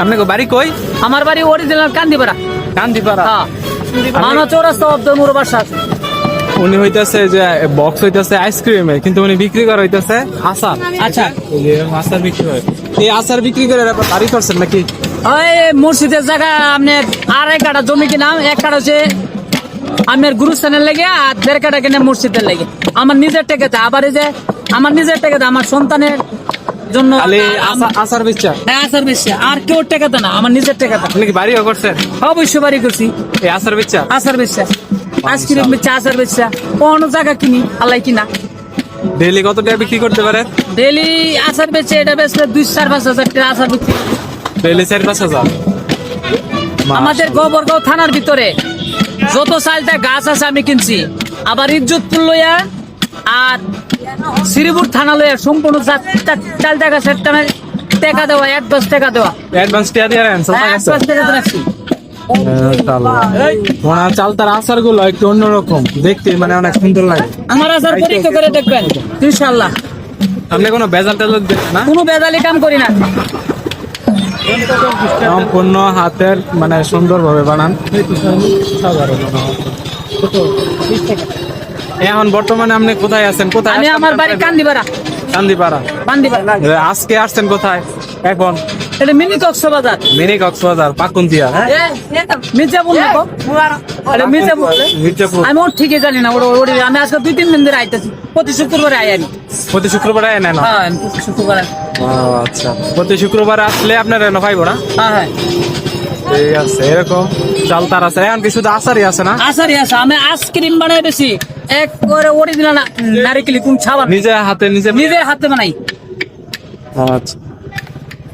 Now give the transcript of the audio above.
আপনাকে বাড়ি কই? আমার বাড়ি অরিজিনাল কান্দিপাড়া। কান্দিপাড়া। হ্যাঁ, মানো চৌরাস্তা অব্দ মোর বাসা। উনি হইতাছে যে বক্স হইতাছে আইসক্রিমে, কিন্তু উনি বিক্রি করা হইতাছে আচার। আচ্ছা, এই যে আচার বিক্রি হয়, এই আচার বিক্রি করে আপনার বাড়ি করছেন নাকি? ওই মুর্শিদের জায়গা আপনার 2.5 কাঠা জমি কিনাম, 1 কাঠা হচ্ছে আমার গুরুস্থানের লেগে আর 1.5 কাঠা কিনে মুর্শিদের লেগে। আমার নিজের টেকেতে, আবার এই যে আমার নিজের টেকেতে আমার সন্তানের জন্য খালি আচার বেচা? হ্যাঁ, আচার বেশি, আর কেউ টেকাতে না, আমার নিজের টেকাতে। আপনি কি বাড়িও করছেন? অবশ্যই বাড়ি করছি। এই আচার বেচা? আচার বেচা, আইসক্রিম বেচা, আচার বেচা, কোনো জায়গা কিনি আল্লাহ কিনা। ডেইলি কত টাকা বিক্রি করতে পারেন? ডেইলি আচার বেচে, এটা বেচলে 2-4-5 হাজার টাকা আচার বিক্রি। ডেইলি 4-5 হাজার। আমাদের গোবরগাঁও থানার ভিতরে যত চালটা গাছ আছে আমি কিনছি। আবার ইজ্জতপুর লইয়া আর শ্রীপুর থানা লইয়া সম্পূর্ণ চালটা গাছের টাকা দেওয়া, অ্যাডভান্স টাকা দেওয়া। অ্যাডভান্স টাকা দিয়ে রাখেন? অ্যাডভান্স টাকা দিয়ে রাখছি। ওনার চালতার আচার গুলো একটু অন্যরকম দেখতে, মানে অনেক সুন্দর লাগে। আমার আচার পরীক্ষা করে দেখবেন ইনশাল্লাহ। আপনি কোনো ভেজাল টেজাল দেন না? কোনো বেদালি কাম করি না। সম্পূর্ণ হাতের মানে সুন্দর ভাবে বানান। এখন বর্তমানে আপনি কোথায় আছেন? কোথায়? আমি আমার বাড়ি কান্দিপাড়া। কান্দিপাড়া। কান্দিপাড়া। আজকে আসছেন কোথায়? এখন এটা মিনি কক্সবাজার। মিনি কক্সবাজার পাকুন্দিয়া। মির্জাপুর না গো? এটা মির্জাপুর। মির্জাপুর। আমি ওর ঠিকই জানি না। আমি আজকে 2-3 দিন ধরে আইতেছি, প্রতি শুক্রবারে আই আমি। প্রতি শুক্রবারে নেন? হ্যাঁ, আমি প্রতি শুক্রবারে। আচ্ছা, প্রতি শুক্রবারে আসলে আপনার এনে পাইবো না? হ্যাঁ হ্যাঁ, ঠিক আছে। এরকম চালতার আছে। এখন কি শুধু আচারই আছে না? আচারই আছে। আমি আইসক্রিম বানাই বেশি, একবারে অরিজিনাল নারিকেল কুম ছাবা, নিজে হাতে নিজে নিজের হাতে বানাই। আচ্ছা।